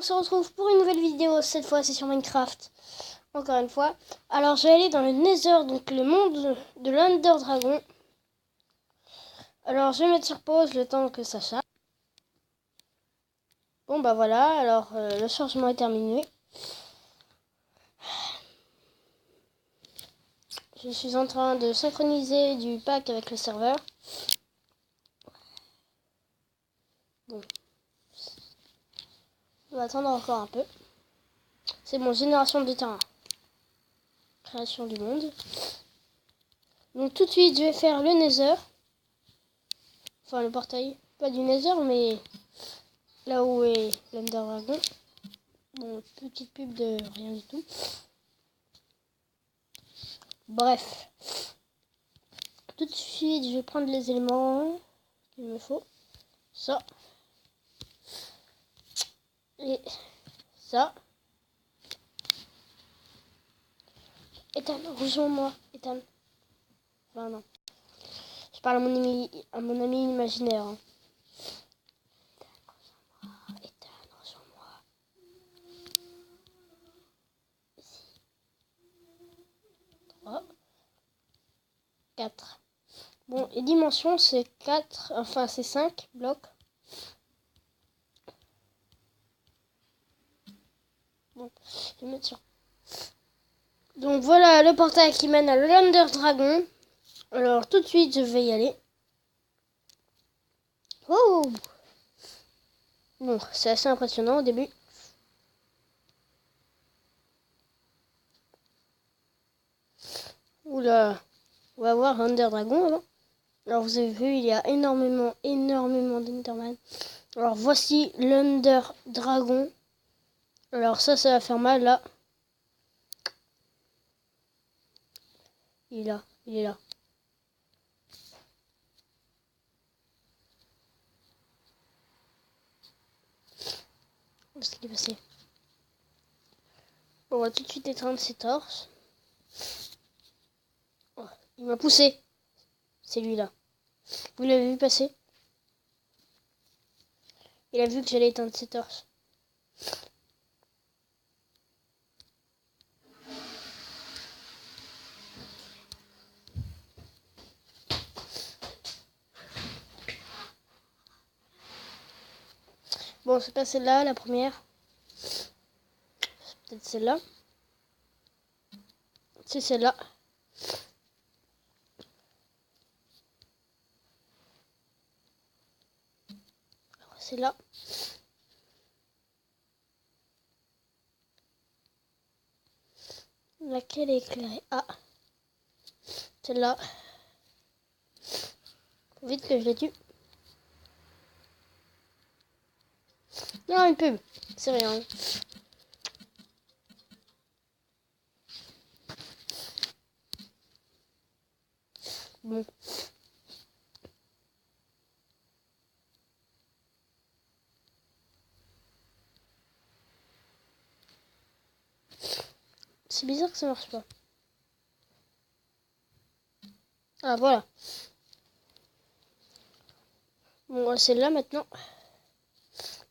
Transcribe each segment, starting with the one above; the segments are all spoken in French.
on se retrouve pour une nouvelle vidéo. Cette fois, c'est sur Minecraft. Encore une fois. Alors, je vais aller dans le Nether, donc le monde de l'Under Dragon. Alors, je vais mettre sur pause le temps que ça charge. Bon, bah voilà. Alors, le chargement est terminé. Je suis en train de synchroniser du pack avec le serveur. Bon. On va attendre encore un peu. C'est bon, génération de terrain. Création du monde. Donc tout de suite, je vais faire le Nether. Enfin, le portail. Pas du Nether, mais là où est l'Under Dragon. Bon, petite pub de rien du tout. Bref. Tout de suite, je vais prendre les éléments qu'il me faut. Ça. Et ça. Ethan, rejoins-moi. Ethan. Enfin, non. Je parle à mon ami imaginaire. Hein. Ethan, rejoins-moi. Ici. 3. 4. Bon, les dimensions, c'est 4. Enfin, c'est 5 blocs. Bon, je vais mettre sur. Donc voilà le portail qui mène à l'Under Dragon. Alors tout de suite, je vais y aller. Oh! Bon, c'est assez impressionnant au début. Oula, on va voir Under Dragon avant. Alors vous avez vu, il y a énormément d'Enderman. Alors voici l'Under Dragon. Alors ça va faire mal là. Il est là, il est là. Où est-ce qu'il est passé? On va tout de suite éteindre ses torches. Oh, il m'a poussé. C'est lui là. Vous l'avez vu passer? Il a vu que j'allais éteindre ses torches. Bon, c'est pas celle-là, la première. C'est peut-être celle-là. C'est celle-là. C'est là. Laquelle est éclairée? Ah, celle-là. Faut vite que je les tue. Non, une pub. C'est rien. Bon. C'est bizarre que ça marche pas. Ah, voilà. Bon, c'est là maintenant.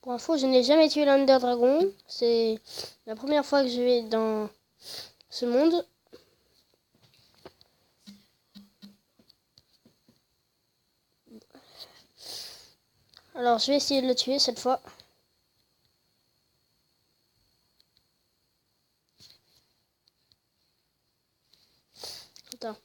Pour info, je n'ai jamais tué l'Under Dragon. C'est la première fois que je vais dans ce monde. Alors, je vais essayer de le tuer cette fois. Putain.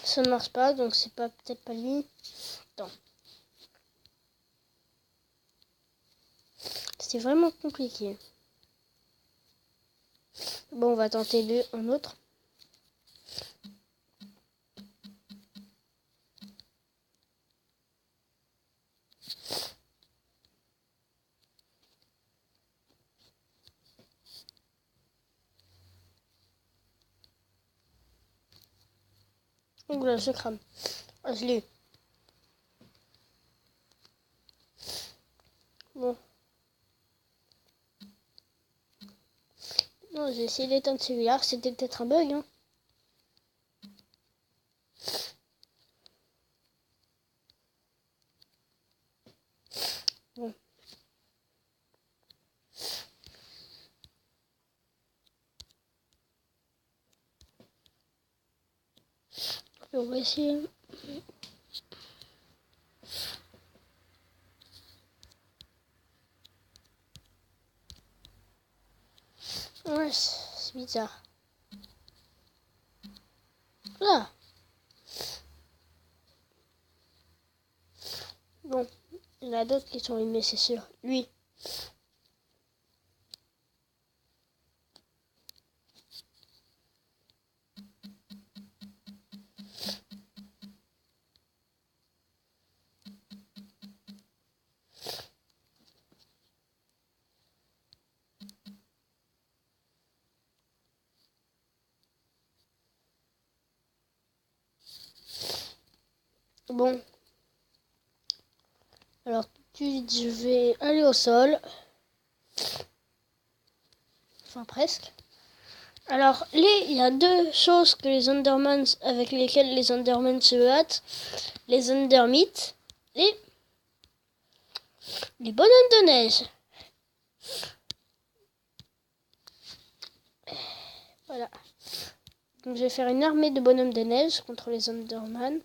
Ça ne marche pas, donc c'est pas peut-être pas lui. Attends. C'est vraiment compliqué. Bon, on va tenter un autre. Ouh là, je crame. Ah, je l'ai eu. Bon. Non, j'ai essayé d'éteindre celui-là. C'était peut-être un bug, hein. Bon. On va essayer. Ouais, c'est bizarre. Là. Bon, il y en a d'autres qui sont allumés, c'est sûr. Lui. Bon. Alors, tout de suite, je vais aller au sol. Enfin, presque. Alors, il y a deux choses que les Endermans, avec lesquelles les Endermans se battent. Les Endermites et les bonhommes de neige. Voilà. Donc, je vais faire une armée de bonhommes de neige contre les Endermans.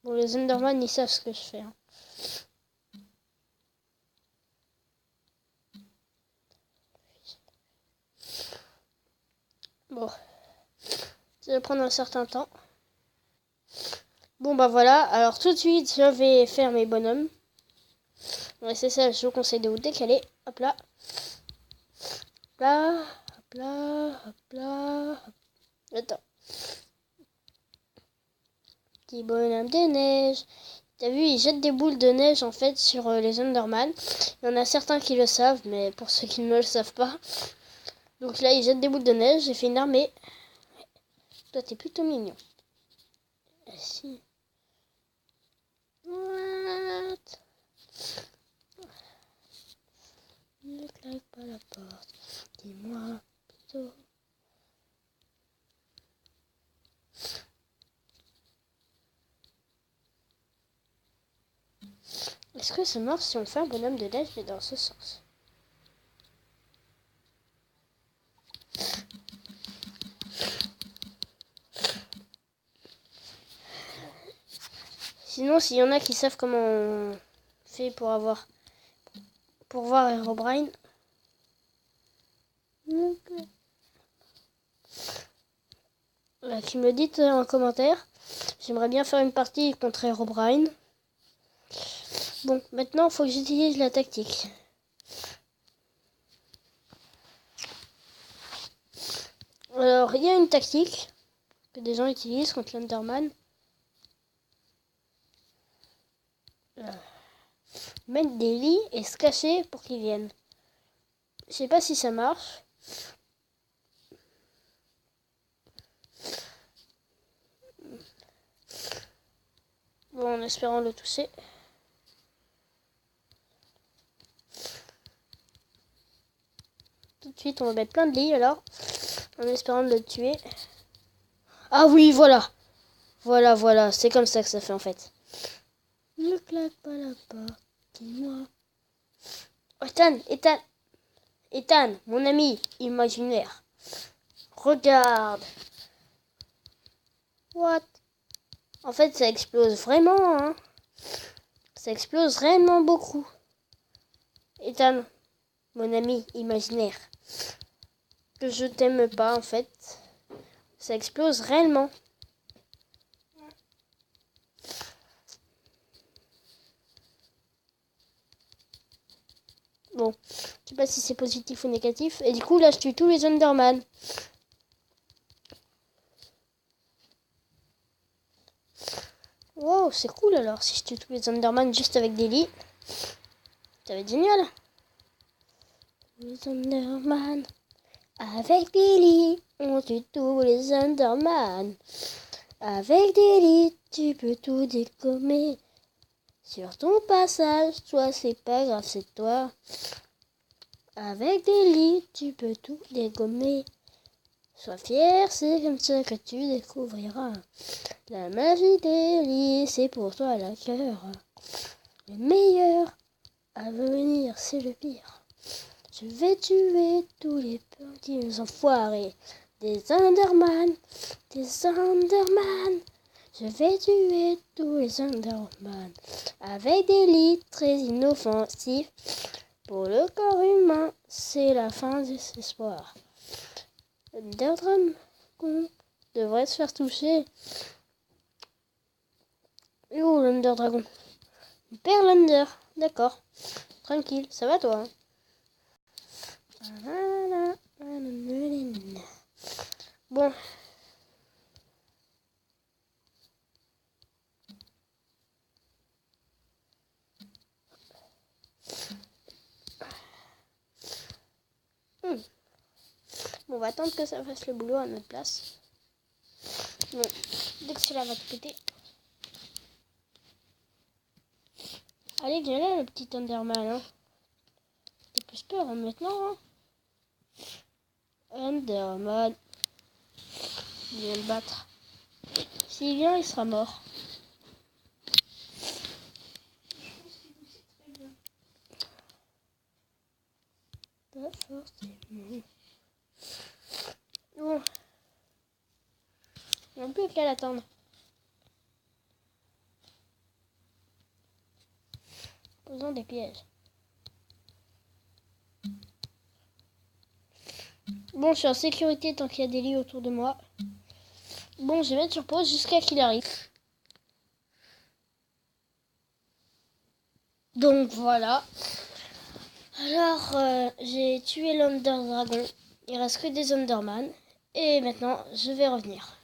Bon, les Endermans, ils savent ce que je fais. Hein. Bon. Ça va prendre un certain temps. Bon, bah voilà. Alors, tout de suite, je vais faire mes bonhommes. Ouais, c'est ça, je vous conseille de vous décaler. Hop là. Hop là. Hop là. Hop là. Hop. Attends. Petit bonhomme de neige. T'as vu, ils jettent des boules de neige en fait sur les Enderman. Il y en a certains qui le savent, mais pour ceux qui ne le savent pas. Donc là, ils jettent des boules de neige. J'ai fait une armée. Toi, t'es plutôt mignon. Ah, si. What? Ne claque pas la porte. Dis-moi plutôt. Est-ce que ça marche si on fait un bonhomme de neige, mais dans ce sens? Sinon, s'il y en a qui savent comment on fait pour voir Herobrine. Qui me le dites en commentaire. J'aimerais bien faire une partie contre Herobrine. Bon, maintenant, il faut que j'utilise la tactique. Alors, il y a une tactique que des gens utilisent contre l'Enderman. Mettre des lits et se cacher pour qu'ils viennent. Je sais pas si ça marche. Bon, en espérant le toucher. Tout de suite, on va mettre plein de lits alors. En espérant le tuer. Ah oui, voilà. Voilà. C'est comme ça que ça fait en fait. Ne claque pas la porte. Dis-moi. Oh, Ethan, mon ami imaginaire. Regarde. What? En fait, ça explose vraiment, hein. Ça explose vraiment beaucoup. Ethan, mon ami imaginaire. Que je t'aime pas, en fait. Ça explose réellement. Bon, je sais pas si c'est positif ou négatif. Et du coup, là, je tue tous les Enderman. Wow, c'est cool alors, si je tue tous les Enderman juste avec des lits. Ça va être génial. Les Enderman. Avec des lits, on tue tous les Enderman. Avec des lits, tu peux tout décommer. Sur ton passage, toi c'est pas grave, c'est toi. Avec des lits, tu peux tout dégommer. Sois fier, c'est comme ça que tu découvriras. La magie des lits, c'est pour toi la cœur. Le meilleur à venir, c'est le pire. Je vais tuer tous les petits enfoirés. Des Enderman, des Enderman. Je vais tuer tous les Enderman. Avec des lits très inoffensifs. Pour le corps humain, c'est la fin des espoirs. L'Enderdragon devrait se faire toucher. Et où l'Enderdragon? Père l'Ender, d'accord. Tranquille, ça va toi? Bon. Bon, on va attendre que ça fasse le boulot à notre place. Bon, dès que cela va te péter. Allez, viens là, le petit Enderman. Hein. T'as plus peur hein, maintenant. Hein. Enderman. Il vient le battre. S'il vient, il sera mort. Pas forcément. Bon. Il n'y a plus qu'à l'attendre. Posons des pièges. Bon, je suis en sécurité tant qu'il y a des lits autour de moi. Bon, je vais mettre sur pause jusqu'à qu'il arrive. Donc voilà. Alors, j'ai tué l'Enderdragon. Il reste que des Enderman. Et maintenant, je vais revenir.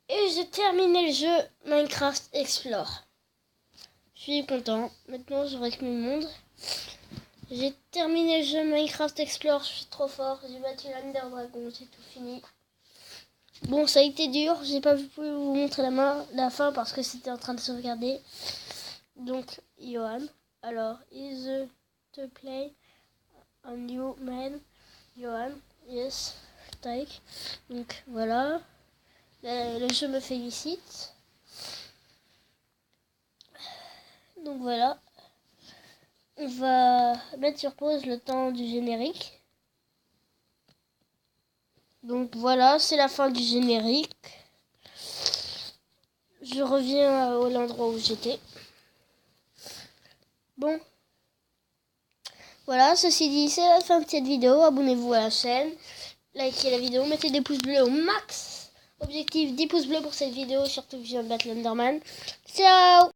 Et j'ai terminé le jeu Minecraft Explore. Je suis content. Maintenant, je reste mon monde. J'ai terminé le jeu Minecraft Explore. Je suis trop fort. J'ai battu l'Enderdragon. C'est tout fini. Bon, ça a été dur. J'ai pas pu vous montrer la fin parce que c'était en train de sauvegarder. Donc, Johan. Alors, is to play a new man. Johan, yes, take. Donc, voilà. Le jeu me félicite. Donc, voilà. On va mettre sur pause le temps du générique. Donc, voilà, c'est la fin du générique. Je reviens à l'endroit où j'étais. Bon. Voilà, ceci dit, c'est la fin de cette vidéo. Abonnez-vous à la chaîne. Likez la vidéo, mettez des pouces bleus au max. Objectif 10 pouces bleus pour cette vidéo. Surtout que je viens de battre l'Enderman. Ciao!